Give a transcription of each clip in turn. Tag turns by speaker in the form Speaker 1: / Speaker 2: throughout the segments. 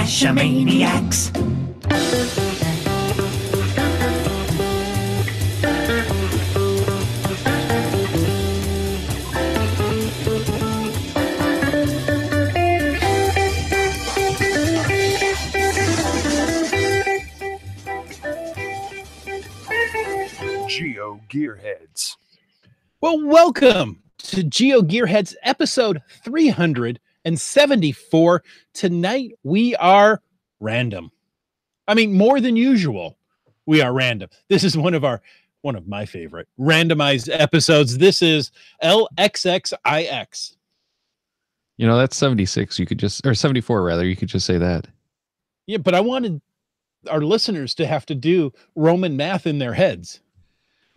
Speaker 1: Fashiomaniacs.
Speaker 2: GeoGearHeads.
Speaker 3: Well, welcome to GeoGearHeads episode 374. Tonight we are random. I mean, more than usual, we are random. This is one of my favorite randomized episodes. This is LXXIX.
Speaker 4: You know, that's 76. You could just, or 74 rather, you could just say that.
Speaker 3: Yeah, but I wanted our listeners to have to do Roman math in their heads.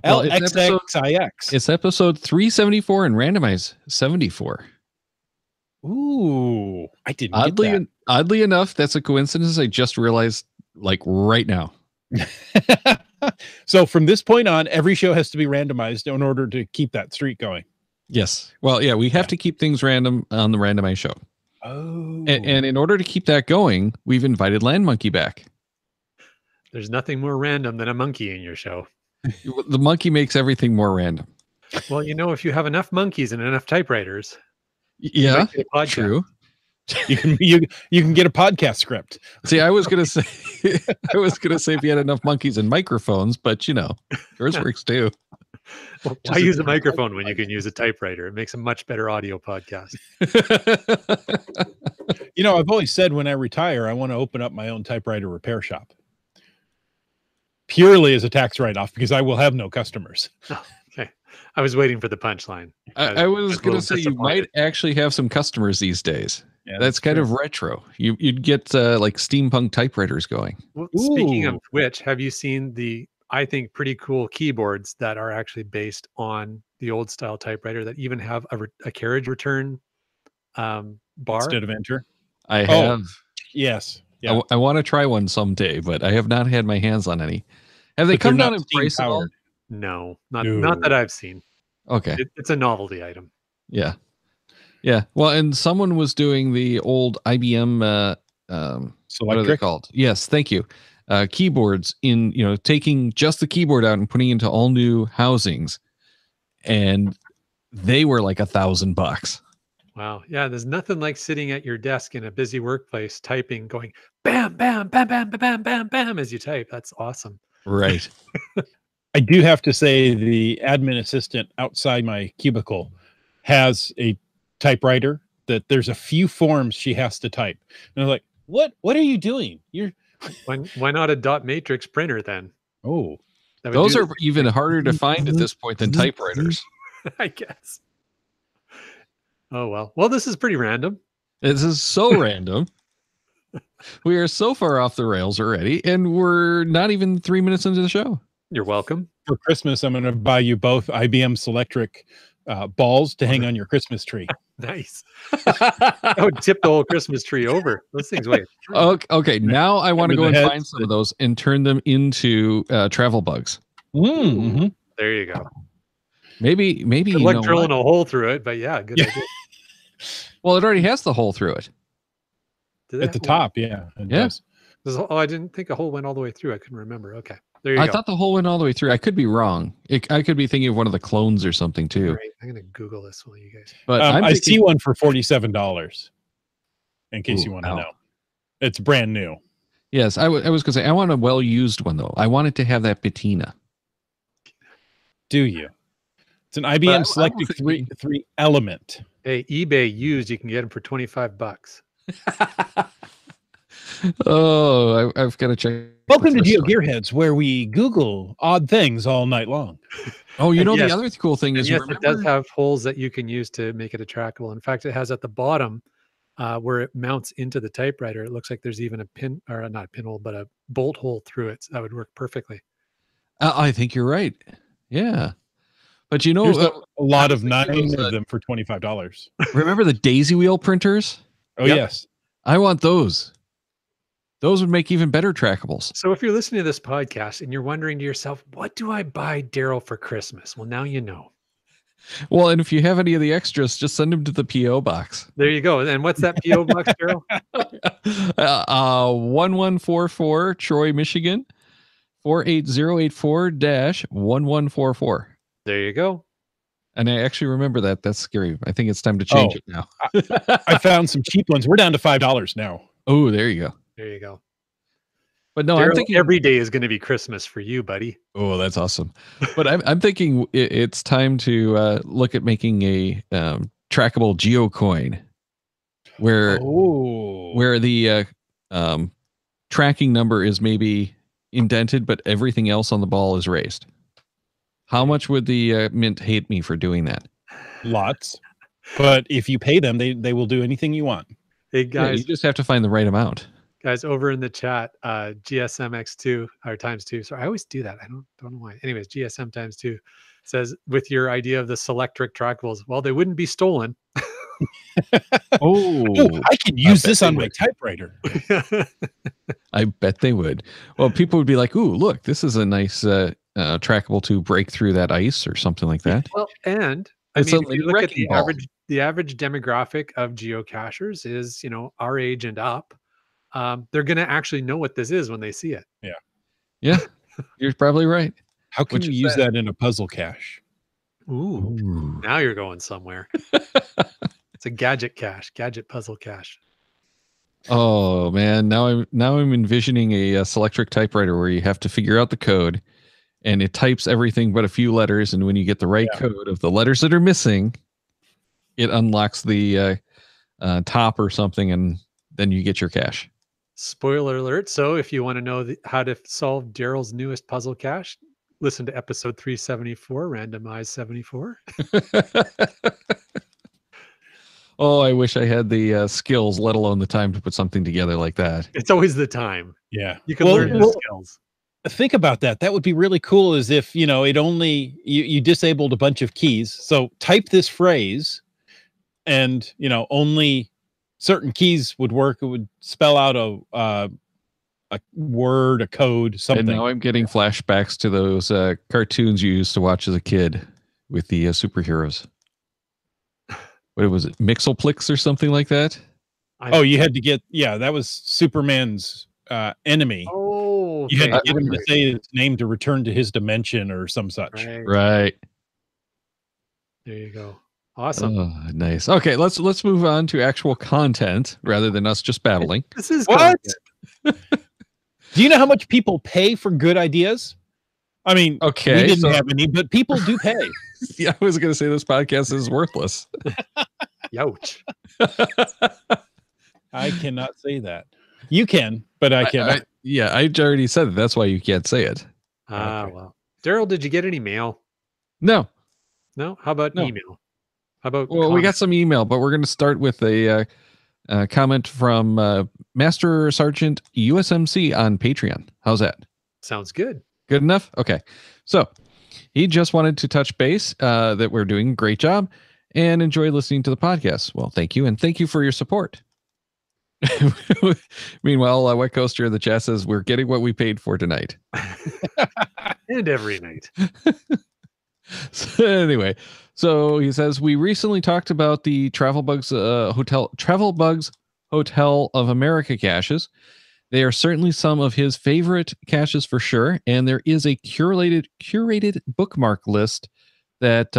Speaker 4: Well,
Speaker 3: LXXIX.
Speaker 4: It's episode 374 and Randomize 74.
Speaker 3: Ooh, I didn't get that.
Speaker 4: Oddly enough, that's a coincidence. I just realized like right now.
Speaker 3: So from this point on, every show has to be randomized in order to keep that streak going.
Speaker 4: Yes. Well, yeah, we have to keep things random on the Randomize show.
Speaker 3: Oh.
Speaker 4: And in order to keep that going, we've invited Land Monkey back.
Speaker 5: There's nothing more random than a monkey in your show.
Speaker 4: The monkey makes everything more random.
Speaker 5: Well, you know, if you have enough monkeys and enough typewriters,
Speaker 4: yeah, true.
Speaker 3: You can get a podcast script.
Speaker 4: See, I was gonna say if you had enough monkeys and microphones, but you know, yours works too.
Speaker 5: Well, why use a microphone when you can use a typewriter? It makes a much better audio podcast.
Speaker 3: You know, I've always said when I retire, I want to open up my own typewriter repair shop. Purely as a tax write-off, because I will have no customers.
Speaker 5: Oh, okay. I was waiting for the punchline.
Speaker 4: I was going to say you might actually have some customers these days. Yeah, that's kind of retro. You'd get like steampunk typewriters going.
Speaker 5: Well, speaking of which, have you seen the, I think, pretty cool keyboards that are actually based on the old style typewriter that even have a carriage return bar?
Speaker 3: Instead of enter?
Speaker 4: I have.
Speaker 3: Yes. Yeah.
Speaker 4: I want to try one someday, but I have not had my hands on any. Have they come down in price at all?
Speaker 5: No, not that I've seen.
Speaker 4: Okay.
Speaker 5: It's a novelty item.
Speaker 4: Yeah. Yeah. Well, and someone was doing the old IBM, what are they called? Yes. Thank you. Keyboards in, taking just the keyboard out and putting into all new housings. And they were like $1,000.
Speaker 5: Wow. Yeah. There's nothing like sitting at your desk in a busy workplace, typing, going bam, bam, bam, bam, bam, bam, bam, as you type. That's awesome.
Speaker 4: Right.
Speaker 3: I do have to say the admin assistant outside my cubicle has a typewriter that there's a few forms she has to type. And I'm like, what are you doing?
Speaker 5: Why not a dot matrix printer then?
Speaker 3: Oh,
Speaker 4: those are even harder to find at this point than typewriters.
Speaker 5: I guess. Oh, well. Well, this is pretty random.
Speaker 4: This is so random. We are so far off the rails already, and we're not even 3 minutes into the show.
Speaker 5: You're welcome.
Speaker 3: For Christmas, I'm going to buy you both IBM Selectric balls to hang on your Christmas tree.
Speaker 5: Nice. I would tip the whole Christmas tree over. Those things weigh.
Speaker 4: Okay, now I want to go and find some of those and turn them into travel bugs.
Speaker 3: Mm-hmm.
Speaker 5: There you go.
Speaker 4: Maybe
Speaker 5: good luck drilling a hole through it, but yeah, good idea.
Speaker 4: Well, it already has the hole through it.
Speaker 3: At the top, yeah.
Speaker 4: Yes.
Speaker 5: I didn't think a hole went all the way through. I couldn't remember. Okay. There you go.
Speaker 4: I thought the hole went all the way through. I could be wrong. I could be thinking of one of the clones or something too.
Speaker 5: Right. I'm going to Google this while you guys.
Speaker 4: But
Speaker 3: I see one for $47. In case you want to know. It's brand new.
Speaker 4: Yes. I was going to say, I want a well-used one though. I want it to have that patina.
Speaker 3: Do you? It's an IBM Selectric 3 element.
Speaker 5: Hey, eBay used, you can get them for $25.
Speaker 4: Oh, I've got to check.
Speaker 3: Welcome to GeoGearHeads, where we Google odd things all night long.
Speaker 4: Oh, the other cool thing is,
Speaker 5: yes, it does have holes that you can use to make it trackable. In fact, it has at the bottom where it mounts into the typewriter. It looks like there's even a pin, or not a pinhole, but a bolt hole through it. So that would work perfectly.
Speaker 4: I think you're right. Yeah. But a
Speaker 3: lot of 9 of them for $25.
Speaker 4: Remember the daisy wheel printers?
Speaker 3: Oh, yep. Yes.
Speaker 4: I want those. Those would make even better trackables.
Speaker 5: So if you're listening to this podcast and you're wondering to yourself, what do I buy Daryl for Christmas? Well, now you know.
Speaker 4: Well, and if you have any of the extras, just send them to the P.O. box.
Speaker 5: There you go. And what's that P.O. box, Daryl?
Speaker 4: 1144 Troy, Michigan, 48084-1144.
Speaker 5: There you go.
Speaker 4: And I actually remember that. That's scary. I think it's time to change it now.
Speaker 3: I found some cheap ones. We're down to $5 now.
Speaker 4: Oh, there you go.
Speaker 5: There you go.
Speaker 4: But no,
Speaker 5: Daryl,
Speaker 4: I'm thinking
Speaker 5: every day is going to be Christmas for you, buddy.
Speaker 4: Oh, that's awesome. But I'm thinking it's time to look at making a trackable geocoin where the tracking number is maybe indented, but everything else on the ball is raised. How much would the mint hate me for doing that?
Speaker 3: Lots. But if you pay them, they will do anything you want.
Speaker 5: Hey, guys.
Speaker 4: You just have to find the right amount.
Speaker 5: Guys, over in the chat, GSMX2 or ×2. So I always do that. I don't know why. Anyways, GSM ×2 says, with your idea of the Selectric trackables, well, they wouldn't be stolen.
Speaker 3: I can use this on my typewriter.
Speaker 4: I bet they would. Well, people would be like, ooh, look, this is a nice trackable to break through that ice or something like that.
Speaker 5: Well, and I mean, if you look at the average demographic of geocachers is, our age and up. They're going to actually know what this is when they see it.
Speaker 4: Yeah, you're probably right.
Speaker 3: How can you use that in a puzzle cache?
Speaker 5: Ooh, now you're going somewhere. It's a gadget cache, gadget puzzle cache.
Speaker 4: Oh man, now I'm envisioning a Selectric typewriter where you have to figure out the code, and it types everything but a few letters, and when you get the right code of the letters that are missing, it unlocks the top or something, and then you get your cache.
Speaker 5: Spoiler alert. So if you want to know how to solve Daryl's newest puzzle cache, listen to episode 374, Randomize 74.
Speaker 4: Oh, I wish I had the skills, let alone the time to put something together like that.
Speaker 5: It's always the time.
Speaker 3: Yeah.
Speaker 5: You can learn the skills.
Speaker 3: Think about that. That would be really cool, as if, it only, you disabled a bunch of keys. So type this phrase and, only certain keys would work. It would spell out a word, a code, something.
Speaker 4: And now I'm getting flashbacks to those cartoons you used to watch as a kid with the superheroes. What was it? Mixelplix or something like that?
Speaker 3: You had to get, that was Superman's enemy.
Speaker 5: Oh,
Speaker 3: okay. You had to get him to say his name to return to his dimension or some such.
Speaker 4: Right.
Speaker 5: There you go. Awesome.
Speaker 4: Oh, nice. Okay, let's move on to actual content rather than us just babbling.
Speaker 5: This is
Speaker 3: what? Do you know how much people pay for good ideas? I mean,
Speaker 4: okay,
Speaker 3: we didn't have any, but people do pay.
Speaker 4: Yeah, I was going to say this podcast is worthless.
Speaker 5: Youch.
Speaker 3: I cannot say that. You can, but I cannot.
Speaker 4: I already said it. That's why you can't say it.
Speaker 5: Well. Daryl, did you get any mail?
Speaker 4: No.
Speaker 5: No? How about email? How about
Speaker 4: we got some email, but we're going to start with a comment from Master Sergeant USMC on Patreon. How's that?
Speaker 5: Sounds good.
Speaker 4: Good enough? Okay. So he just wanted to touch base that we're doing a great job and enjoy listening to the podcast. Well, thank you. And thank you for your support. Meanwhile, Wet Coaster in the chat says we're getting what we paid for tonight.
Speaker 5: And every night.
Speaker 4: So anyway, so he says we recently talked about the Travel Bugs Hotel of America caches. They are certainly some of his favorite caches for sure, and there is a curated bookmark list that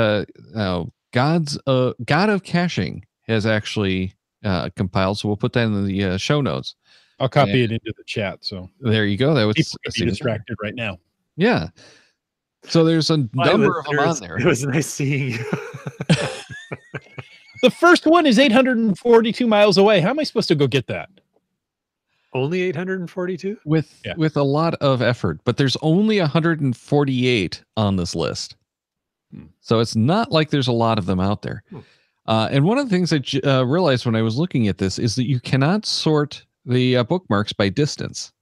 Speaker 4: God of Caching has actually compiled. So we'll put that in the show notes.
Speaker 3: I'll copy it into the chat. So
Speaker 4: there you go. That was
Speaker 3: people can be distracted right now.
Speaker 4: Yeah. So there's a number of them on there.
Speaker 5: It was nice seeing you.
Speaker 3: The first one is 842 miles away. How am I supposed to go get that?
Speaker 5: Only 842?
Speaker 4: With a lot of effort, but there's only 148 on this list. So it's not like there's a lot of them out there. And one of the things I realized when I was looking at this is that you cannot sort the bookmarks by distance.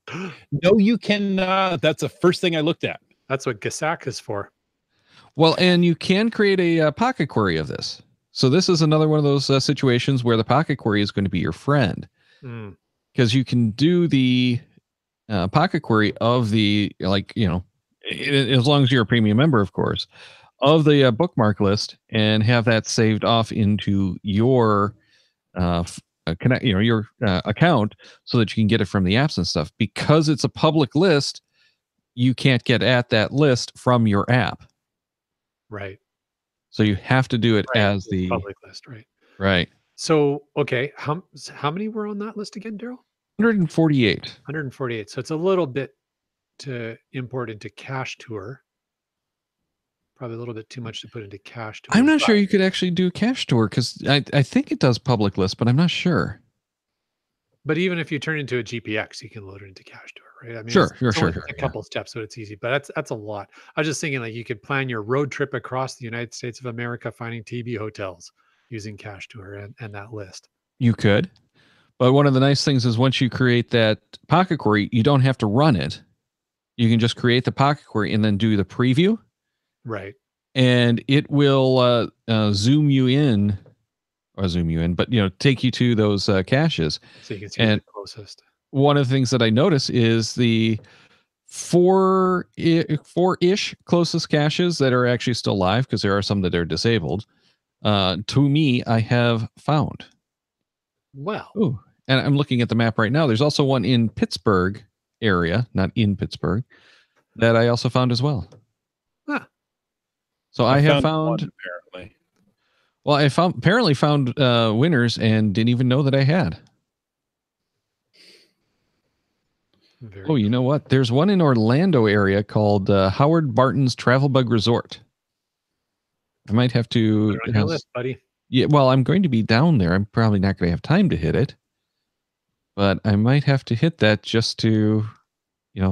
Speaker 3: No, you cannot. That's the first thing I looked at.
Speaker 5: That's what GeoGearHeads is for.
Speaker 4: Well, and you can create a pocket query of this. So this is another one of those situations where the pocket query is going to be your friend. Because you can do the pocket query of the, as long as you're a premium member, of course, of the bookmark list and have that saved off into your connect, your account so that you can get it from the apps and stuff. Because it's a public list, you can't get at that list from your app.
Speaker 5: Right.
Speaker 4: So you have to do it as the
Speaker 5: public list, right?
Speaker 4: Right.
Speaker 5: So, okay, how many were on that list again, Daryl?
Speaker 4: 148.
Speaker 5: 148. So it's a little bit to import into Cache Tour. Probably a little bit too much to put into Cache Tour.
Speaker 4: I'm not sure you could actually do Cache Tour because I think it does public list, but I'm not sure.
Speaker 5: But even if you turn into a GPX, you can load it into Cache Tour, right? I mean,
Speaker 4: sure.
Speaker 5: A couple steps, so it's easy, but that's a lot. I was just thinking, like, you could plan your road trip across the United States of America, finding TB hotels using Cache Tour and that list.
Speaker 4: You could, but one of the nice things is once you create that pocket query, you don't have to run it. You can just create the pocket query and then do the preview.
Speaker 5: Right.
Speaker 4: And it will zoom you in, but take you to those caches.
Speaker 5: So you can see the closest.
Speaker 4: One of the things that I notice is the four-ish closest caches that are actually still live, because there are some that are disabled. To me, I have found.
Speaker 5: Wow.
Speaker 4: Ooh, and I'm looking at the map right now. There's also one in Pittsburgh area, not in Pittsburgh, that I also found as well.
Speaker 5: Huh.
Speaker 4: So I have found
Speaker 3: one, apparently.
Speaker 4: Well, I apparently found winners and didn't even know that I had. Cool. You know what? There's one in Orlando area called Howard Barton's Travel Bug Resort. I might have to.
Speaker 5: Put it on your list, buddy.
Speaker 4: Yeah, well, I'm going to be down there. I'm probably not going to have time to hit it, but I might have to hit that just to,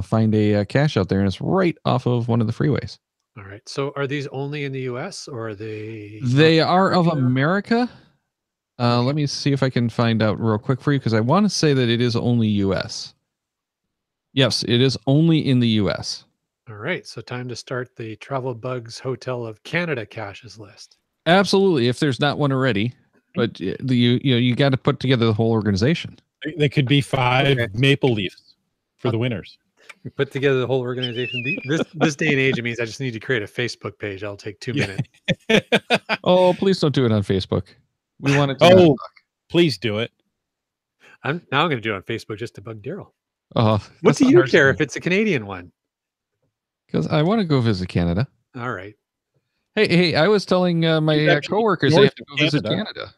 Speaker 4: find a cache out there, and it's right off of one of the freeways.
Speaker 5: All right. So are these only in the US, or are they?
Speaker 4: They are of America. Okay. Let me see if I can find out real quick for you, because I want to say that it is only US. Yes, it is only in the US.
Speaker 5: All right. So time to start the Travel Bugs Hotel of Canada caches list.
Speaker 4: Absolutely, if there's not one already. But you got to put together the whole organization.
Speaker 3: They could be 5 maple leaves for the winners.
Speaker 5: Put together the whole organization. This day and age, it means I just need to create a Facebook page. I'll take 2 minutes.
Speaker 4: Oh, please don't do it on Facebook. We want it to.
Speaker 3: Oh, please do it.
Speaker 5: I'm going to do it on Facebook just to bug Daryl.
Speaker 4: Oh,
Speaker 5: what do you care if it's a Canadian one?
Speaker 4: Because I want to go visit Canada.
Speaker 5: All right.
Speaker 4: Hey, I was telling my coworkers they have to go visit Canada.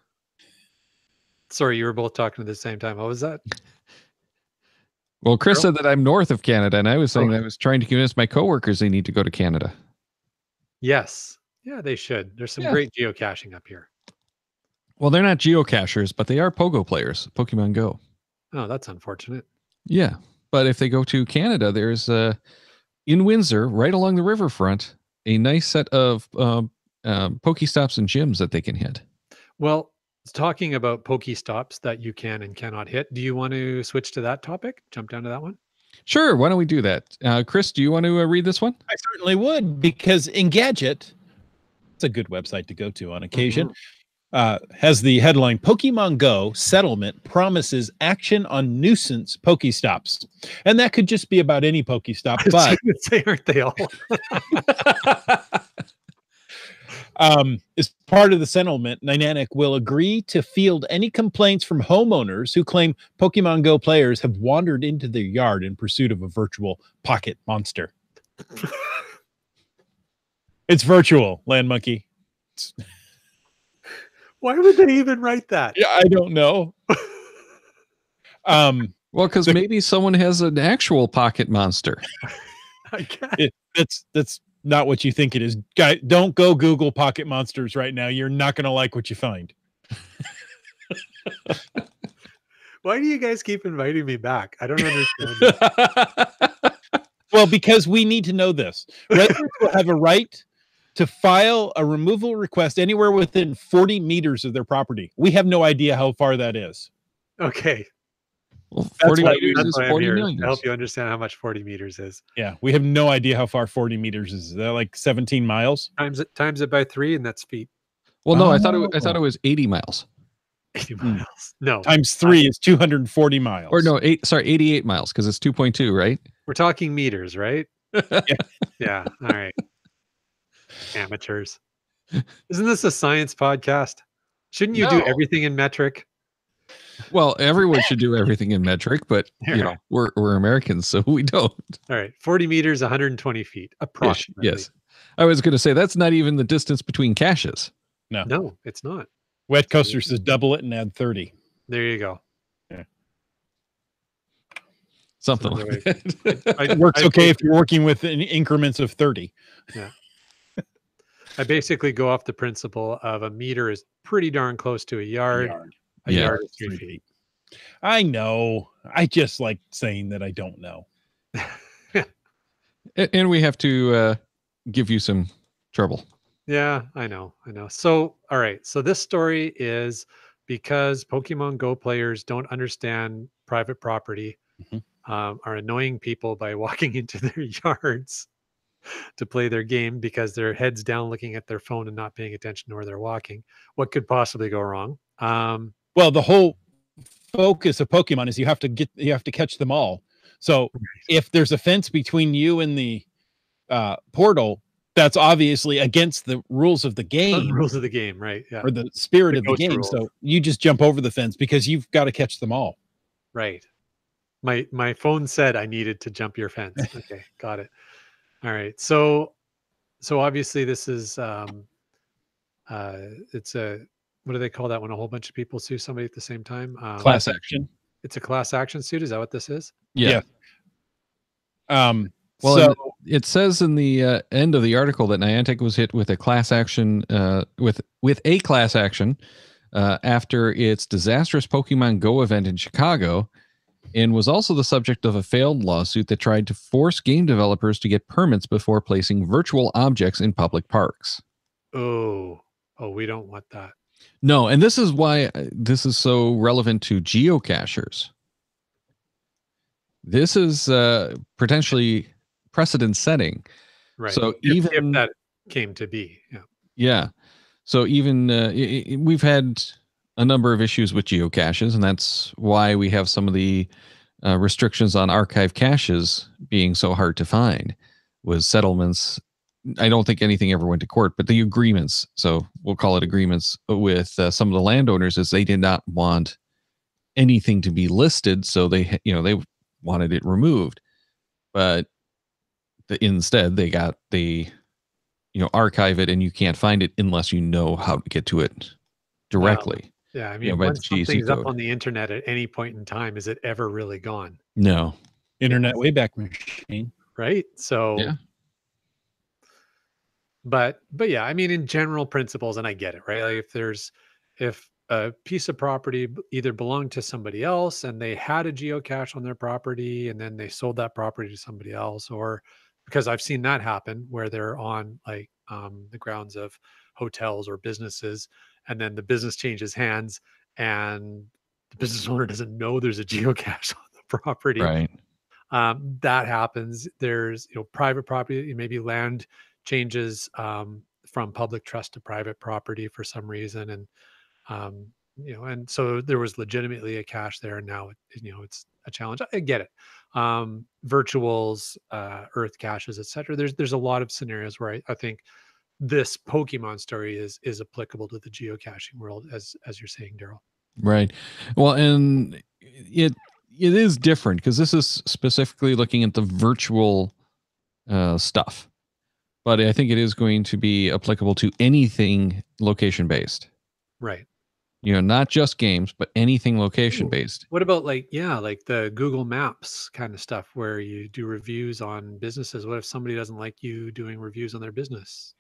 Speaker 5: Sorry, you were both talking at the same time. What was that?
Speaker 4: Well, Chris said that I'm north of Canada, and I was saying I was trying to convince my coworkers they need to go to Canada.
Speaker 5: Yes. Yeah, they should. There's some great geocaching up here.
Speaker 4: Well, they're not geocachers, but they are Pogo players, Pokemon Go.
Speaker 5: Oh, that's unfortunate.
Speaker 4: Yeah, but if they go to Canada, there's in Windsor, right along the riverfront, a nice set of Pokestops and gyms that they can hit.
Speaker 5: Well, talking about Pokestops that you can and cannot hit, do you want to switch to that topic? Jump down to that one?
Speaker 4: Sure. Why don't we do that? Chris, do you want to read this one?
Speaker 3: I certainly would, because Engadget, it's a good website to go to on occasion, has the headline, Pokemon Go settlement promises action on nuisance Pokestops. And that could just be about any Pokestop, but
Speaker 5: say, aren't they all?
Speaker 3: As part of the settlement, Niantic will agree to field any complaints from homeowners who claim Pokemon Go players have wandered into their yard in pursuit of a virtual pocket monster. It's virtual, Land Monkey.
Speaker 5: Why would they even write that?
Speaker 3: Yeah, I don't know.
Speaker 4: Well, because maybe someone has an actual pocket monster.
Speaker 5: I guess.
Speaker 3: That's not what you think it is. Guy, don't go Google pocket monsters right now. You're not going to like what you find.
Speaker 5: Why do you guys keep inviting me back? I don't understand.
Speaker 3: Well, because we need to know this. Residents will have a right to file a removal request anywhere within 40 meters of their property. We have no idea how far that is.
Speaker 5: Okay.
Speaker 4: Well, 40 meters is 40 million.
Speaker 5: To help you understand how much 40 meters is.
Speaker 3: Yeah, we have no idea how far 40 meters is. Is that like 17 miles?
Speaker 5: Times it by 3, and that's feet.
Speaker 4: Well, no, I thought it was 80 miles.
Speaker 5: 80 miles. No.
Speaker 3: Times 3 is 240 miles.
Speaker 4: Or no, 88 miles, because it's 2.2, right?
Speaker 5: We're talking meters, right? Yeah. All right. Amateurs. Isn't this a science podcast? Shouldn't you do everything in metric?
Speaker 4: Well, everyone should do everything in metric, but we're Americans, so we don't.
Speaker 5: All right, 40 meters, 120 feet, approximately.
Speaker 4: Yes, I was going to say that's not even the distance between caches.
Speaker 5: No, it's not.
Speaker 3: Wet Coaster says double it and add 30.
Speaker 5: There you go.
Speaker 3: Yeah.
Speaker 4: Something like
Speaker 3: that. It works okay if you're working with increments of 30.
Speaker 5: Yeah. I basically go off the principle of a meter is pretty darn close to a yard. A yard is 3 feet.
Speaker 3: I know. I just like saying that I don't know.
Speaker 4: And we have to give you some trouble.
Speaker 5: Yeah, I know. So, all right. So this story is because Pokemon Go players don't understand private property, are annoying people by walking into their yards to play their game because their heads down looking at their phone and not paying attention to where they're walking. What could possibly go wrong?
Speaker 3: Well, the whole focus of Pokemon is you have to catch them all. So if there's a fence between you and the portal, that's obviously against the rules of the game.
Speaker 5: The rules of the game, right? Yeah.
Speaker 3: Or the spirit of the game. Rules. So you just jump over the fence because you've got to catch them all.
Speaker 5: Right. My phone said I needed to jump your fence. Okay, got it. All right. So obviously this is it's a, what do they call that when a whole bunch of people sue somebody at the same time?
Speaker 3: Class action.
Speaker 5: It's a class action suit. Is that what this is?
Speaker 3: Yeah.
Speaker 4: Well, so it says in the end of the article that Niantic was hit with a class action with a class action after its disastrous Pokemon Go event in Chicago, and was also the subject of a failed lawsuit that tried to force game developers to get permits before placing virtual objects in public parks.
Speaker 5: Oh, we don't want that.
Speaker 4: No, and this is why this is so relevant to geocachers. This is potentially precedent setting.
Speaker 5: Right.
Speaker 4: So
Speaker 5: if that came to be.
Speaker 4: Yeah. So even we've had a number of issues with geocaches, and that's why we have some of the restrictions on archive caches being so hard to find, was settlements. I don't think anything ever went to court, but the agreements, so we'll call it agreements with some of the landowners, is they did not want anything to be listed, so they wanted it removed. But instead they got the archive it, and you can't find it unless you know how to get to it directly.
Speaker 5: Wow. Yeah, I mean, when something's up on the internet at any point in time, is it ever really gone?
Speaker 4: No.
Speaker 3: Internet Wayback Machine.
Speaker 5: Right? So
Speaker 4: yeah.
Speaker 5: But yeah, I mean, in general principles, and I get it, right? Like if a piece of property either belonged to somebody else and they had a geocache on their property and then they sold that property to somebody else, or because I've seen that happen where they're on like the grounds of hotels or businesses, and then the business changes hands and the business owner doesn't know there's a geocache on the property.
Speaker 4: Right.
Speaker 5: That happens. There's private property, maybe land changes from public trust to private property for some reason, and and so there was legitimately a cache there, and now it's a challenge. I get it. Virtuals, earth caches, etc. There's a lot of scenarios where I think this Pokemon story is applicable to the geocaching world, as you're saying, Daryl.
Speaker 4: Right. Well, and it is different because this is specifically looking at the virtual stuff. But I think it is going to be applicable to anything location-based.
Speaker 5: Right.
Speaker 4: Not just games, but anything location-based.
Speaker 5: What about like the Google Maps kind of stuff where you do reviews on businesses? What if somebody doesn't like you doing reviews on their business?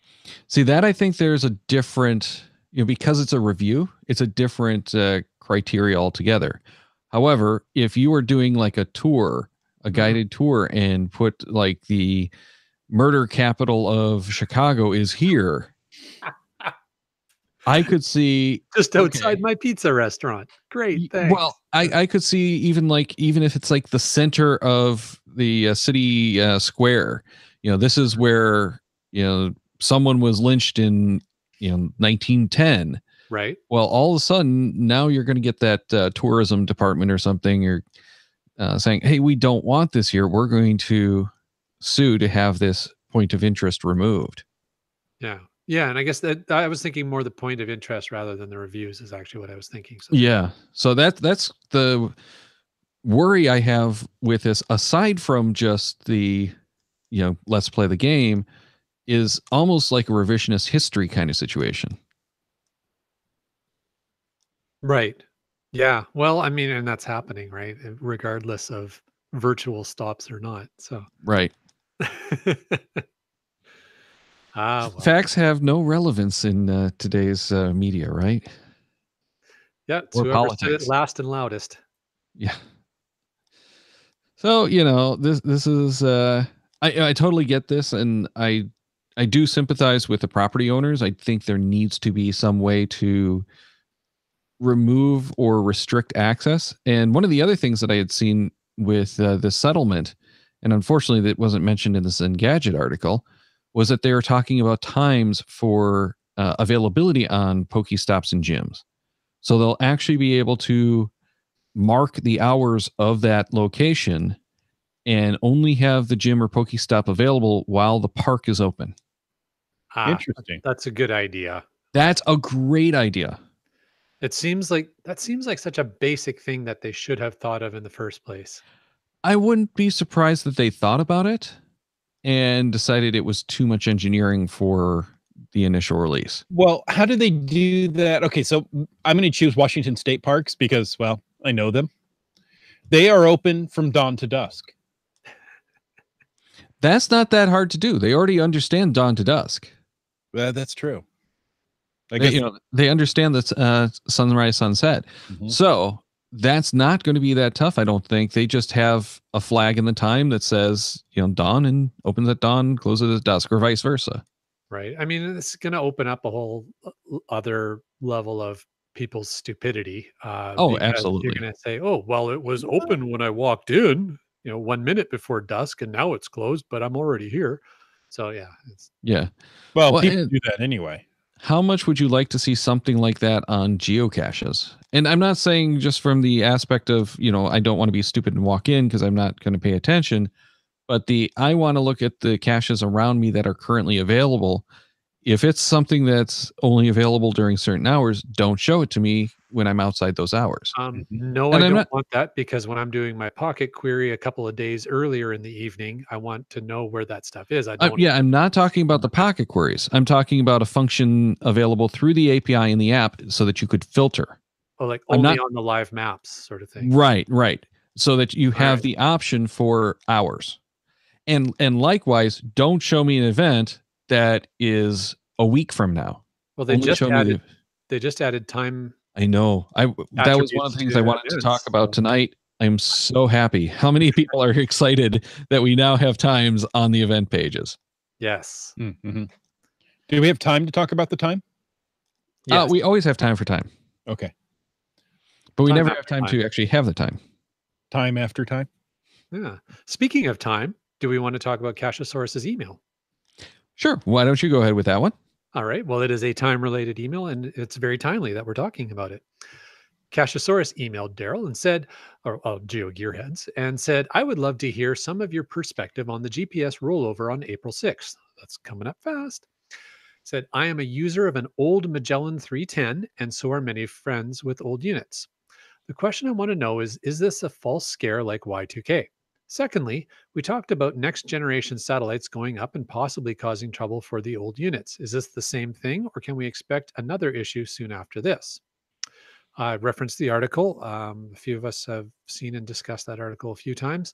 Speaker 4: See, that I think there's a different, because it's a review, it's a different criteria altogether. However, if you are doing like a tour, a guided tour, and put like the murder capital of Chicago is here, I could see
Speaker 5: just outside my pizza restaurant. Great, thanks.
Speaker 4: Well, I could see even if it's like the center of the city square, this is where someone was lynched in 1910.
Speaker 5: Right.
Speaker 4: Well, all of a sudden now you're going to get that tourism department or something, or saying, hey, we don't want this here. We're going to sue to have this point of interest removed.
Speaker 5: Yeah. Yeah, and I guess that I was thinking more the point of interest rather than the reviews is actually what I was thinking. So
Speaker 4: Yeah. So that's the worry I have with this, aside from just the, let's play the game, is almost like a revisionist history kind of situation.
Speaker 5: right. Yeah. Well, I mean, and that's happening, right? Regardless of virtual stops or not. So
Speaker 4: Right.
Speaker 5: well.
Speaker 4: Facts have no relevance in today's media, right?
Speaker 5: Yeah, it's
Speaker 4: Or
Speaker 5: whoever said it
Speaker 4: politics.
Speaker 5: last and loudest.
Speaker 4: Yeah. So, this is I totally get this, and I do sympathize with the property owners. I think there needs to be some way to remove or restrict access. And one of the other things that I had seen with the settlement, and unfortunately that wasn't mentioned in this Engadget article, was that they were talking about times for availability on Pokestops and gyms. So they'll actually be able to mark the hours of that location and only have the gym or Pokestop available while the park is open.
Speaker 3: Interesting.
Speaker 5: That's a good idea.
Speaker 4: That's a great idea.
Speaker 5: It seems like such a basic thing that they should have thought of in the first place.
Speaker 4: I wouldn't be surprised that they thought about it and decided it was too much engineering for the initial release.
Speaker 3: Well, how do they do that? Okay, so I'm going to choose Washington State Parks because, well, I know them. They are open from dawn to dusk.
Speaker 4: That's not that hard to do. They already understand dawn to dusk.
Speaker 3: That's true.
Speaker 4: I guess they understand that sunrise, sunset. Mm-hmm. So that's not going to be that tough, I don't think. They just have a flag in the time that says, dawn, and opens at dawn, closes at dusk, or vice versa.
Speaker 5: Right. I mean, it's going to open up a whole other level of people's stupidity.
Speaker 4: Absolutely.
Speaker 5: You're going to say, "Oh, well, it was open when I walked in, 1 minute before dusk, and now it's closed, but I'm already here." So
Speaker 4: yeah.
Speaker 3: Well, people do that anyway.
Speaker 4: How much would you like to see something like that on geocaches? And I'm not saying just from the aspect of, I don't want to be stupid and walk in because I'm not going to pay attention, but I want to look at the caches around me that are currently available. If it's something that's only available during certain hours, don't show it to me when I'm outside those hours.
Speaker 5: No, I don't want that, because when I'm doing my pocket query a couple of days earlier in the evening, I want to know where that stuff is.
Speaker 4: I'm not talking about the pocket queries. I'm talking about a function available through the API in the app so that you could filter.
Speaker 5: Oh, like only on the live maps sort of thing.
Speaker 4: Right. So that you have the option for hours. And likewise, don't show me an event that is a week from now.
Speaker 5: Well, they just added time.
Speaker 4: I know. That was one of the things I wanted to talk about tonight. I'm so happy. How many people are excited that we now have times on the event pages?
Speaker 5: Yes.
Speaker 3: Mm-hmm. Do we have time to talk about the time?
Speaker 4: Yes. We always have time for time.
Speaker 3: Okay.
Speaker 4: But we never have time to actually have the time.
Speaker 3: Time after time?
Speaker 5: Yeah. Speaking of time, do we want to talk about Cachesaurus's email?
Speaker 4: Sure. Why don't you go ahead with that one?
Speaker 5: All right. Well, it is a time-related email, and it's very timely that we're talking about it. Cachesaurus emailed Daryl and said, or GeoGearHeads, and said, "I would love to hear some of your perspective on the GPS rollover on April 6th. That's coming up fast. Said, "I am a user of an old Magellan 310, and so are many friends with old units. The question I want to know is this a false scare like Y2K? Secondly, we talked about next generation satellites going up and possibly causing trouble for the old units. Is this the same thing, or can we expect another issue soon after this?" I referenced the article. A few of us have seen and discussed that article a few times.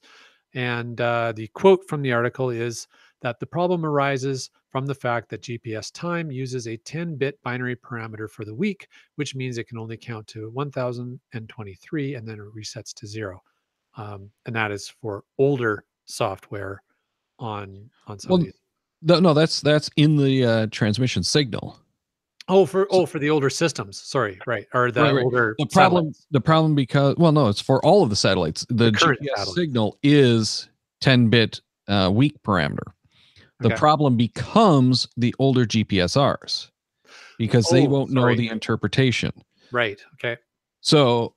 Speaker 5: And the quote from the article is that the problem arises from the fact that GPS time uses a 10-bit binary parameter for the week, which means it can only count to 1023 and then it resets to 0. And that is for older software on some of these.
Speaker 4: No, that's in the transmission signal.
Speaker 5: For the older systems. Sorry, right. Or the older
Speaker 4: satellites. The problem because, no, it's for all of the satellites. The GPS signal is 10-bit weak parameter. The problem becomes the older GPSRs because they won't know the interpretation.
Speaker 5: Right. Okay.
Speaker 4: So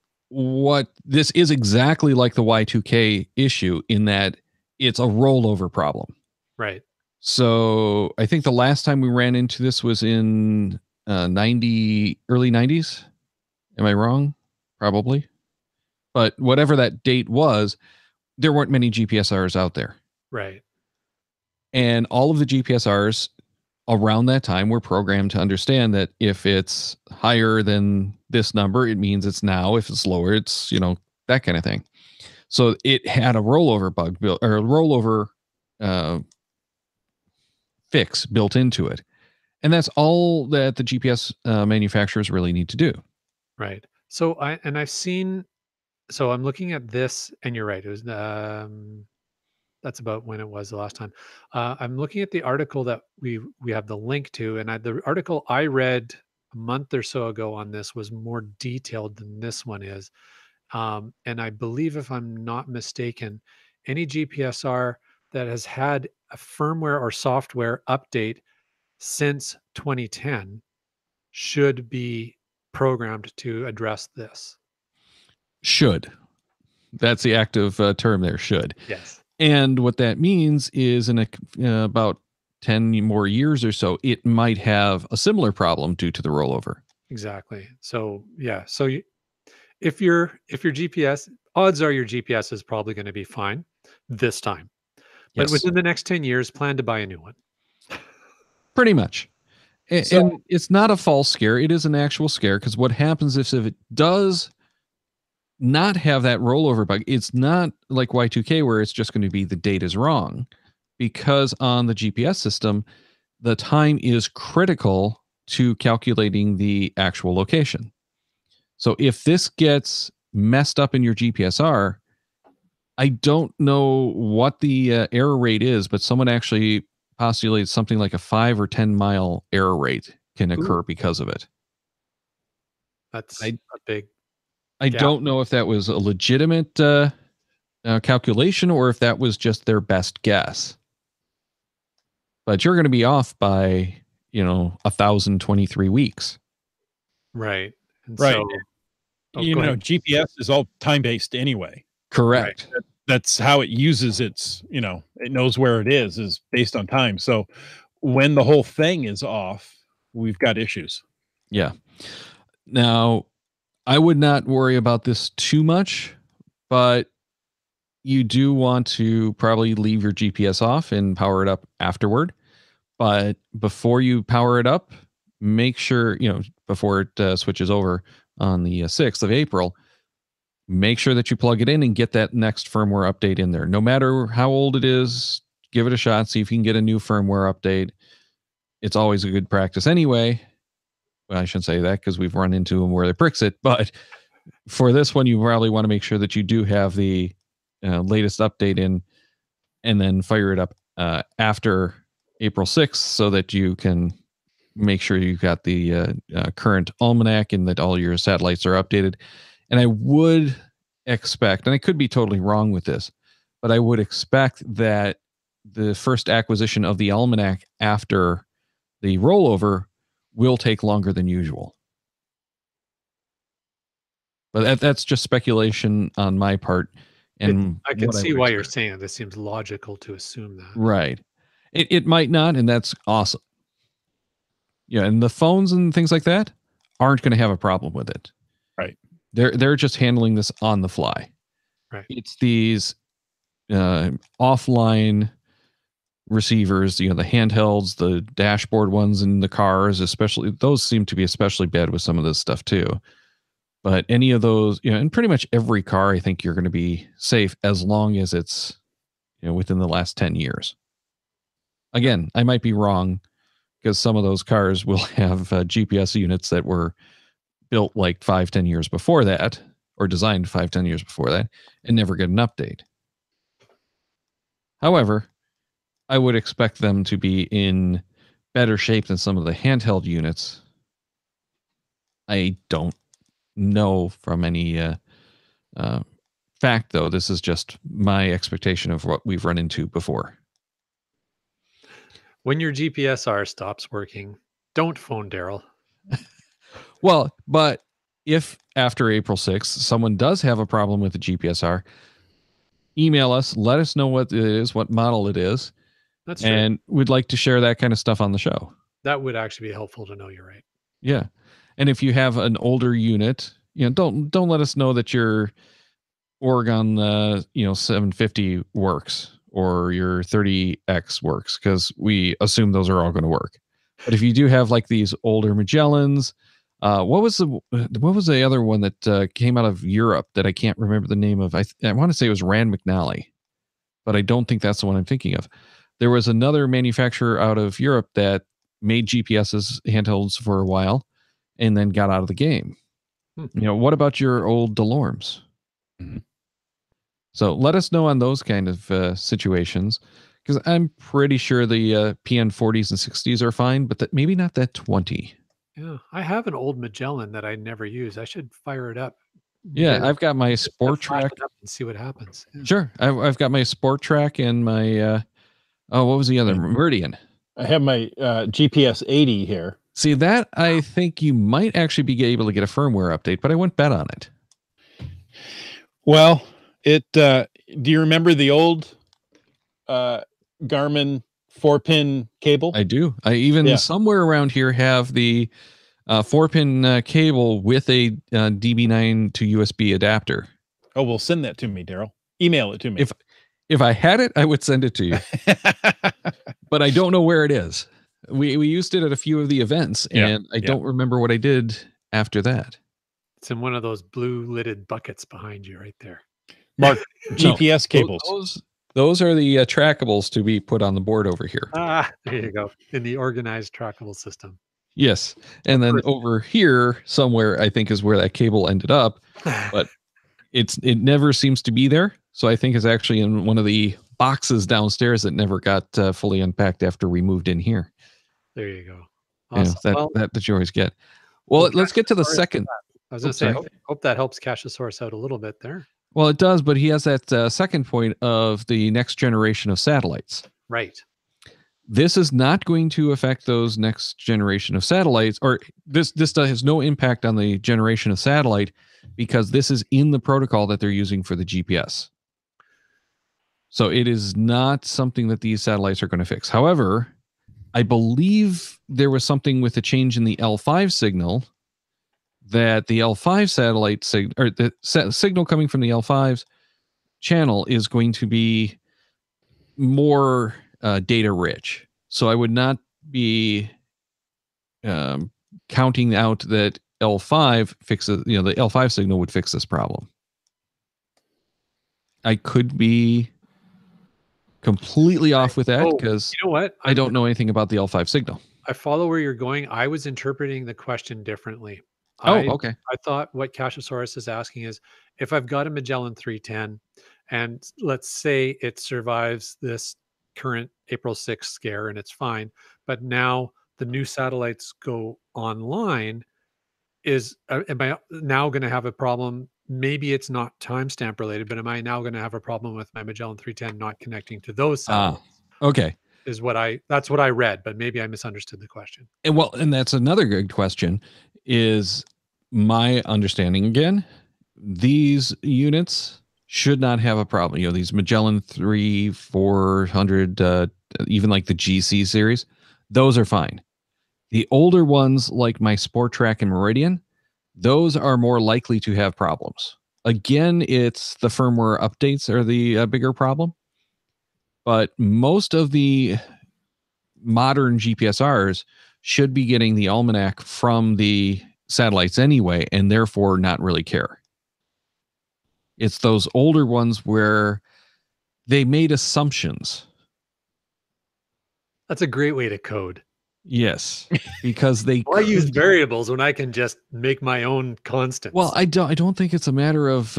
Speaker 4: this is exactly like the Y2K issue in that it's a rollover problem.
Speaker 5: Right.
Speaker 4: So I think the last time we ran into this was in early 90s. Am I wrong? Probably. But whatever that date was, there weren't many GPSRs out there.
Speaker 5: Right.
Speaker 4: And all of the GPSRs around that time were programmed to understand that if it's higher than this number, it means it's now. If it's lower, it's, that kind of thing. So it had a rollover bug built, or a rollover fix built into it. And that's all that the GPS manufacturers really need to do.
Speaker 5: Right. So I've seen, so I'm looking at this, and you're right. It was that's about when it was the last time. I'm looking at the article that we have the link to, and the article I read a month or so ago on this was more detailed than this one is. And I believe, if I'm not mistaken, any GPSR that has had a firmware or software update since 2010 should be programmed to address this.
Speaker 4: Should. That's the active term there, should.
Speaker 5: Yes.
Speaker 4: And what that means is in about 10 more years or so, it might have a similar problem due to the rollover.
Speaker 5: Exactly. So, yeah. So if your GPS, odds are your GPS is probably going to be fine this time. But
Speaker 4: Yes.
Speaker 5: within the next 10 years, plan to buy a new one.
Speaker 4: Pretty much. And it's not a false scare. It is an actual scare, because what happens if it does not have that rollover bug, it's not like Y2K where it's just going to be the date is wrong, because on the GPS system, the time is critical to calculating the actual location. So if this gets messed up in your GPSR, I don't know what the error rate is, but someone actually postulates something like a 5 or 10 mile error rate can occur because of it.
Speaker 5: That's a big
Speaker 4: I don't know if that was a legitimate calculation or if that was just their best guess. But you're going to be off by, 1,023 weeks.
Speaker 5: Right. And
Speaker 3: right.
Speaker 5: So,
Speaker 3: GPS is all time-based anyway.
Speaker 4: Correct.
Speaker 3: Right. That's how it uses its, it knows where it is based on time. So when the whole thing is off, we've got issues.
Speaker 4: Yeah. Now, I would not worry about this too much, but you do want to probably leave your GPS off and power it up afterward. But before you power it up, make sure, before it switches over on the 6th of April, make sure that you plug it in and get that next firmware update in there. No matter how old it is, give it a shot. See if you can get a new firmware update. It's always a good practice anyway. Well, I shouldn't say that because we've run into them where they pricks it. But for this one, you probably want to make sure that you do have the latest update in, and then fire it up after April 6th so that you can make sure you've got the current almanac and that all your satellites are updated. And I would expect, and I could be totally wrong with this, but I would expect that the first acquisition of the almanac after the rollover will take longer than usual. But that's just speculation on my part. And
Speaker 5: I can see why you're saying it. This seems logical to assume that.
Speaker 4: Right. It might not, and that's awesome. Yeah, and the phones and things like that aren't going to have a problem with it.
Speaker 3: Right.
Speaker 4: They're just handling this on the fly.
Speaker 5: Right.
Speaker 4: It's these offline receivers, the handhelds, the dashboard ones in the cars, especially those seem to be especially bad with some of this stuff too. But any of those, in pretty much every car, I think you're going to be safe as long as it's, within the last 10 years. Again, I might be wrong because some of those cars will have GPS units that were built like 5-10 years before that, or designed 5-10 years before that, and never get an update. However, I would expect them to be in better shape than some of the handheld units. I don't know from any fact, though. This is just my expectation of what we've run into before.
Speaker 5: When your GPSR stops working, don't phone Daryl.
Speaker 4: Well, but if after April 6th, someone does have a problem with the GPSR, email us, let us know what it is, what model it is,
Speaker 5: That's true.
Speaker 4: And we'd like to share that kind of stuff on the show.
Speaker 5: That would actually be helpful to know. You're right.
Speaker 4: Yeah. And if you have an older unit, don't let us know that your Oregon 750 works or your 30X works, because we assume those are all going to work. But if you do have like these older Magellans, what was the other one that came out of Europe that I can't remember the name of? I want to say it was Rand McNally, but I don't think that's the one I'm thinking of. There was another manufacturer out of Europe that made GPSs handhelds for a while and then got out of the game. What about your old Delormes? Mm-hmm. So let us know on those kind of situations, because I'm pretty sure the PN40s and 60s are fine, but maybe not that 20.
Speaker 5: Yeah, I have an old Magellan that I never use. I should fire it up.
Speaker 4: Yeah, I've got my Sport Track
Speaker 5: and see what happens. Yeah.
Speaker 4: Sure, I've got my Sport Track and my what was the other Meridian?
Speaker 3: I have my GPS 80 here.
Speaker 4: See, that I think you might actually be able to get a firmware update, but I wouldn't bet on it.
Speaker 3: Well, do you remember the old Garmin 4-pin cable?
Speaker 4: I do. I even somewhere around here have the 4-pin cable with a DB9 to USB adapter.
Speaker 3: Oh, well, send that to me, Daryl. Email it to me.
Speaker 4: If I had it, I would send it to you. But I don't know where it is. We used it at a few of the events, and I don't remember what I did after that.
Speaker 5: It's in one of those blue lidded buckets behind you right there.
Speaker 3: Mark, GPS cables.
Speaker 4: Those are the trackables to be put on the board over here.
Speaker 5: Ah, there you go. In the organized trackable system.
Speaker 4: Yes. And then over here somewhere, I think, is where that cable ended up. But it never seems to be there. So I think it's actually in one of the boxes downstairs that never got fully unpacked after we moved in here.
Speaker 5: There you go. Awesome.
Speaker 4: That you always get. Well, let's get to the second.
Speaker 5: I was going to say, hope that helps Cachesaurus out a little bit there.
Speaker 4: Well, it does, but he has that second point of the next generation of satellites.
Speaker 5: Right.
Speaker 4: This is not going to affect those next generation of satellites, or this has no impact on the generation of satellite, because this is in the protocol that they're using for the GPS. So it is not something that these satellites are going to fix. However, I believe there was something with a change in the L5 signal that the L5 satellite or the signal coming from the L5's channel is going to be more data rich. So I would not be counting out that L5 fixes, the L5 signal would fix this problem. I could be completely off with that, because
Speaker 5: you know what?
Speaker 4: I don't know anything about the L5 signal.
Speaker 5: I follow where you're going. I was interpreting the question differently.
Speaker 4: Okay.
Speaker 5: I thought what Cachesaurus is asking is, if I've got a Magellan 310 and let's say it survives this current April 6th scare and it's fine, but now the new satellites go online, am I now going to have a problem? Maybe it's not timestamp related, but am I now going to have a problem with my Magellan 310 not connecting to those satellites?
Speaker 4: Okay.
Speaker 5: That's what I read, but maybe I misunderstood the question.
Speaker 4: And that's another good question. Is my understanding again, these units should not have a problem. These Magellan 400, even like the GC series, those are fine. The older ones, like my Sport Track and Meridian, those are more likely to have problems. Again, it's the firmware updates are the bigger problem. But most of the modern GPSRs should be getting the almanac from the satellites anyway, and therefore not really care. It's those older ones where they made assumptions.
Speaker 5: That's a great way to code.
Speaker 4: Yes, because they
Speaker 5: I use variables when I can just make my own constants.
Speaker 4: Well, I don't think it's a matter of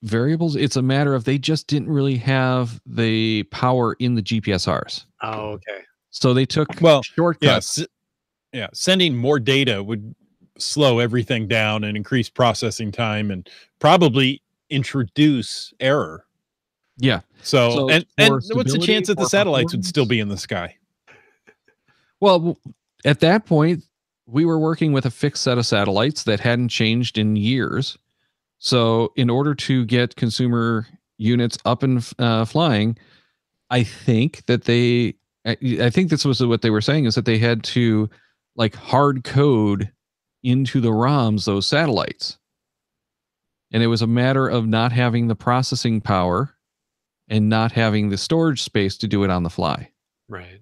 Speaker 4: variables. It's a matter of they just didn't really have the power in the GPSRs.
Speaker 5: Oh, okay.
Speaker 4: So they took shortcuts.
Speaker 3: Yeah, sending more data would slow everything down and increase processing time and probably introduce error.
Speaker 4: Yeah.
Speaker 3: So and what's the chance that the satellites would still be in the sky?
Speaker 4: Well, at that point, we were working with a fixed set of satellites that hadn't changed in years. So in order to get consumer units up and flying, I think that they I think this was what they were saying, is that they had to like hard code into the ROMs those satellites. And it was a matter of not having the processing power and not having the storage space to do it on the fly.
Speaker 5: Right.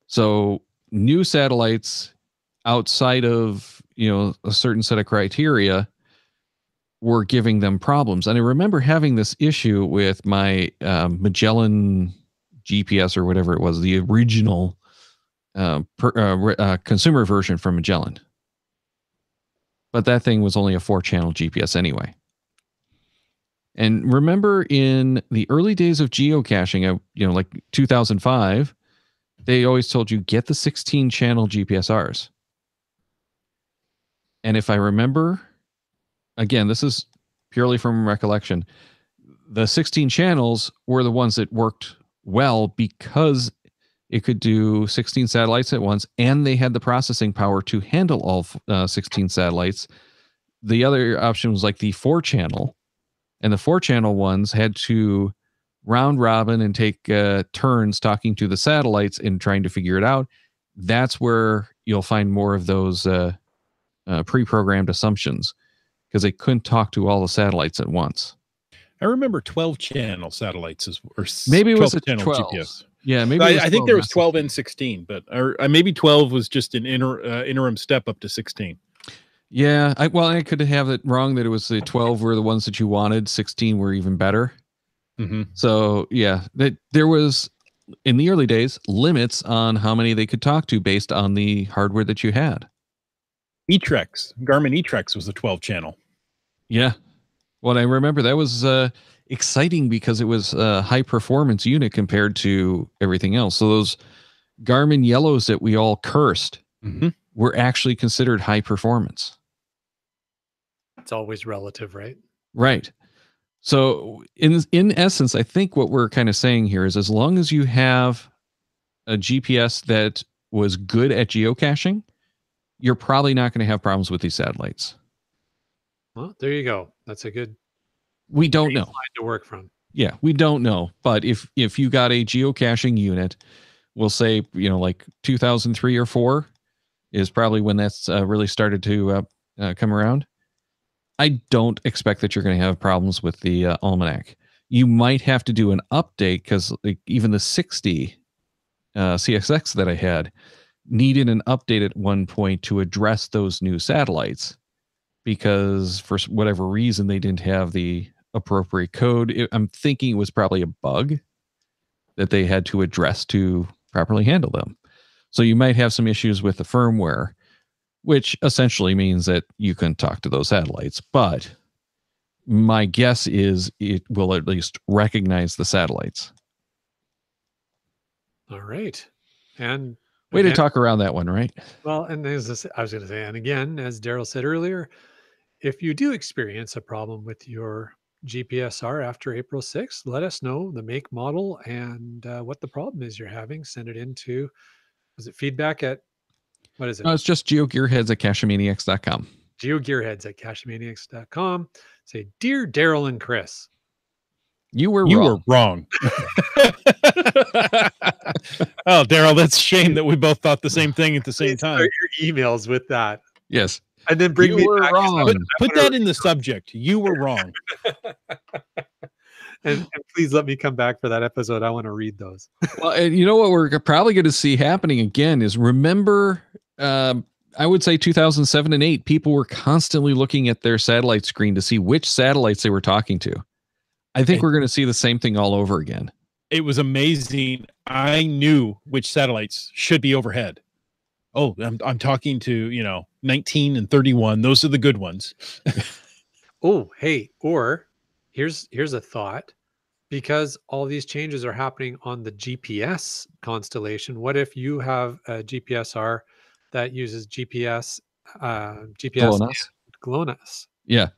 Speaker 4: So new satellites outside of, a certain set of criteria were giving them problems. And I remember having this issue with my Magellan GPS or whatever it was, the original consumer version from Magellan. But that thing was only a 4-channel GPS anyway. And remember in the early days of geocaching, like 2005, they always told you get the 16-channel GPSRs. And if I remember, again, this is purely from recollection, the 16 channels were the ones that worked well because it could do 16 satellites at once, and they had the processing power to handle all 16 satellites. The other option was like the 4-channel, and the 4-channel ones had to round robin and take turns talking to the satellites and trying to figure it out. That's where you'll find more of those pre-programmed assumptions, because they couldn't talk to all the satellites at once.
Speaker 3: I remember 12-channel satellites, or
Speaker 4: maybe it was a
Speaker 3: 12 GPS.
Speaker 4: Yeah, maybe
Speaker 3: I think there was 12 and 16, but maybe 12 was just an interim step up to 16.
Speaker 4: Yeah, I could have it wrong that it was the 12 were the ones that you wanted, 16 were even better.
Speaker 3: Mm-hmm.
Speaker 4: So yeah, there was in the early days limits on how many they could talk to based on the hardware that you had.
Speaker 3: Garmin eTrex was a 12-channel.
Speaker 4: Yeah. Well, I remember that was exciting because it was a high performance unit compared to everything else. So those Garmin yellows that we all cursed were actually considered high performance.
Speaker 5: It's always relative, right?
Speaker 4: Right. So in essence, I think what we're kind of saying here is as long as you have a GPS that was good at geocaching, you're probably not going to have problems with these satellites.
Speaker 5: Well, there you go. That's a good.
Speaker 4: We don't know
Speaker 5: to work from.
Speaker 4: Yeah, we don't know. But if you got a geocaching unit, we'll say like 2003 or 4 is probably when that's really started to come around. I don't expect that you're going to have problems with the almanac. You might have to do an update because even the 60 CXX that I had needed an update at one point to address those new satellites because for whatever reason they didn't have the appropriate code. I'm thinking it was probably a bug that they had to address to properly handle them. So you might have some issues with the firmware, which essentially means that you can talk to those satellites. But my guess is it will at least recognize the satellites.
Speaker 5: All right. And
Speaker 4: way to talk around that one, right?
Speaker 5: Well, and as I was going to say, and again, as Daryl said earlier, if you do experience a problem with your GPSR after April 6th, let us know the make, model, and what the problem is you're having. Send it into, was it feedback at, what is it?
Speaker 4: No, it's just GeoGearHeads at CacheManiacs.com.
Speaker 5: GeoGearHeads at CacheManiacs.com. Say, Dear Daryl and Chris.
Speaker 4: You were wrong.
Speaker 3: Oh, Daryl, that's a shame that we both thought the same thing at the same time.
Speaker 5: Start your emails with that.
Speaker 4: Yes.
Speaker 5: And then bring me back.
Speaker 3: Put that in the subject. You were wrong.
Speaker 5: and please let me come back for that episode. I want to read those.
Speaker 4: Well, and you know what we're probably going to see happening again is remember, I would say 2007 and 8, people were constantly looking at their satellite screen to see which satellites they were talking to. I think we're going to see the same thing all over again.
Speaker 3: It was amazing. I knew which satellites should be overhead. Oh, I'm talking to, 19 and 31. Those are the good ones.
Speaker 5: Oh, hey, or here's a thought. Because all these changes are happening on the GPS constellation, what if you have a GPSR that uses GPS GLONASS?
Speaker 4: Yeah.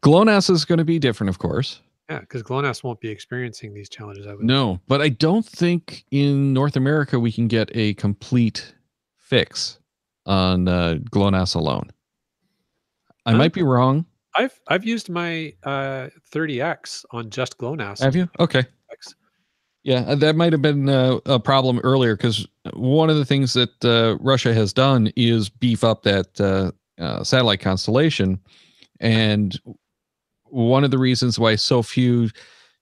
Speaker 4: GLONASS is going to be different, of course.
Speaker 5: Yeah, because GLONASS won't be experiencing these challenges.
Speaker 4: No, but I don't think in North America we can get a complete fix on GLONASS alone. I might be wrong.
Speaker 5: I've used my 30X on just GLONASS.
Speaker 4: Have you? Okay. Yeah, that might have been a problem earlier, because one of the things that Russia has done is beef up that satellite constellation. And one of the reasons why so few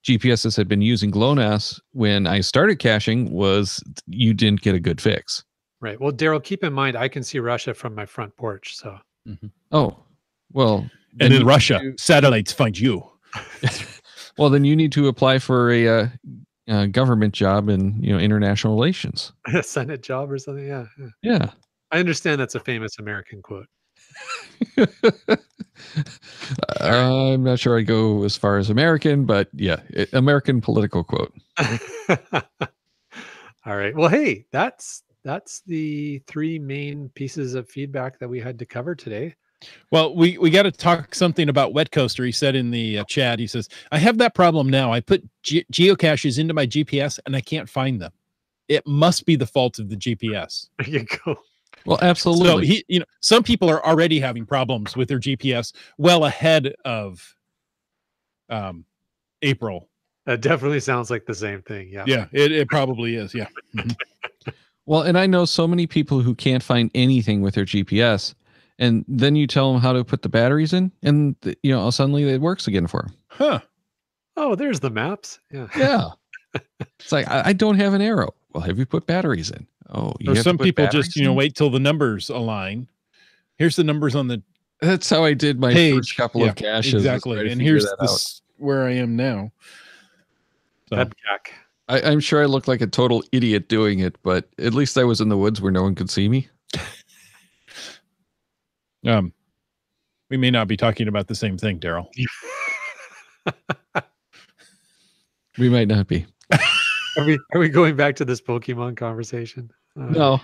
Speaker 4: GPSs had been using GLONASS when I started caching was you didn't get a good fix.
Speaker 5: Right. Well, Daryl, keep in mind, I can see Russia from my front porch. So.
Speaker 4: Mm-hmm. Oh, well.
Speaker 3: And in Russia, satellites find you.
Speaker 4: Well, then you need to apply for a government job in international relations.
Speaker 5: A Senate job or something. Yeah.
Speaker 4: Yeah.
Speaker 5: I understand that's a famous American quote.
Speaker 4: I'm not sure I go as far as American, but yeah, American political quote.
Speaker 5: All right. Well, hey, that's the 3 main pieces of feedback that we had to cover today.
Speaker 3: Well, we got to talk something about Wet Coaster. He said in the chat, he says, I have that problem now. I put geocaches into my GPS and I can't find them. It must be the fault of the GPS.
Speaker 5: There you go.
Speaker 4: Well, absolutely.
Speaker 3: So some people are already having problems with their GPS well ahead of April.
Speaker 5: That definitely sounds like the same thing. Yeah.
Speaker 3: Yeah, it probably is. Yeah.
Speaker 4: Well, and I know so many people who can't find anything with their GPS. And then you tell them how to put the batteries in, and suddenly it works again for them.
Speaker 3: Huh?
Speaker 5: Oh, there's the maps. Yeah.
Speaker 4: Yeah. It's like I don't have an arrow. Well, have you put batteries in? Oh,
Speaker 3: or some people just wait till the numbers align. Here's the numbers on the.
Speaker 4: That's how I did my first couple of caches.
Speaker 3: Exactly, and here's where I am now. So.
Speaker 4: I'm sure I look like a total idiot doing it, but at least I was in the woods where no one could see me.
Speaker 3: We may not be talking about the same thing, Daryl.
Speaker 4: We might not be.
Speaker 5: Are we going back to this Pokemon conversation?
Speaker 4: No.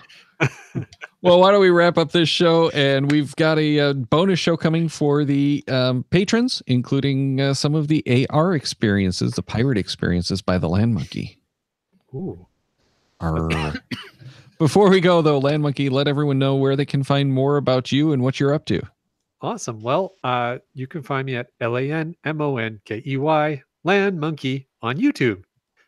Speaker 4: Well, why don't we wrap up this show? And we've got a bonus show coming for the patrons, including some of the AR experiences, the pirate experiences by the Land Monkey.
Speaker 5: Ooh.
Speaker 4: Before we go, though, Land Monkey, let everyone know where they can find more about you and what you're up to.
Speaker 5: Awesome. Well, you can find me at LANMONKEY, Land Monkey, on YouTube.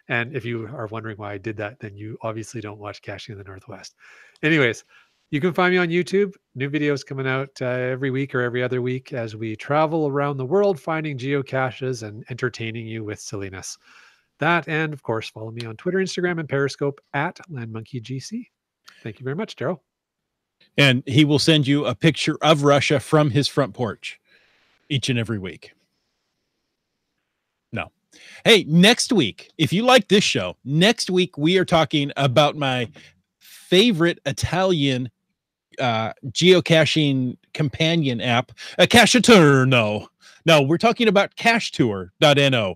Speaker 5: And if you are wondering why I did that, then you obviously don't watch Caching in the Northwest. Anyways, you can find me on YouTube. New videos coming out every week or every other week as we travel around the world finding geocaches and entertaining you with silliness. That, and of course, follow me on Twitter, Instagram, and Periscope at LandMonkeyGC. Thank you very much, Daryl.
Speaker 3: And he will send you a picture of Russia from his front porch each and every week. No. Hey, next week, if you like this show, next week we are talking about my favorite Italian geocaching companion app, a Cachetur. No, we're talking about cachetour.no.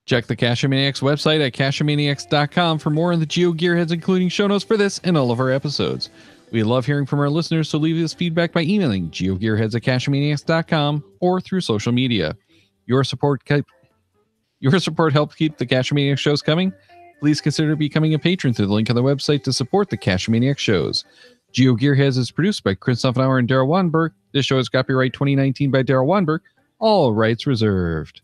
Speaker 4: Check the Cachemaniacs website at cachemaniacs.com for more on the GeoGearHeads, including show notes for this and all of our episodes. We love hearing from our listeners, so leave us feedback by emailing geogearheads@cachemaniacs.com or through social media. Your support helps keep the Cachemaniacs shows coming. Please consider becoming a patron through the link on the website to support the Cachemaniacs shows. GeoGearHeads is produced by Chris Hoffenauer and Daryl Wanberg. This show is copyright 2019 by Daryl Wanberg. All rights reserved.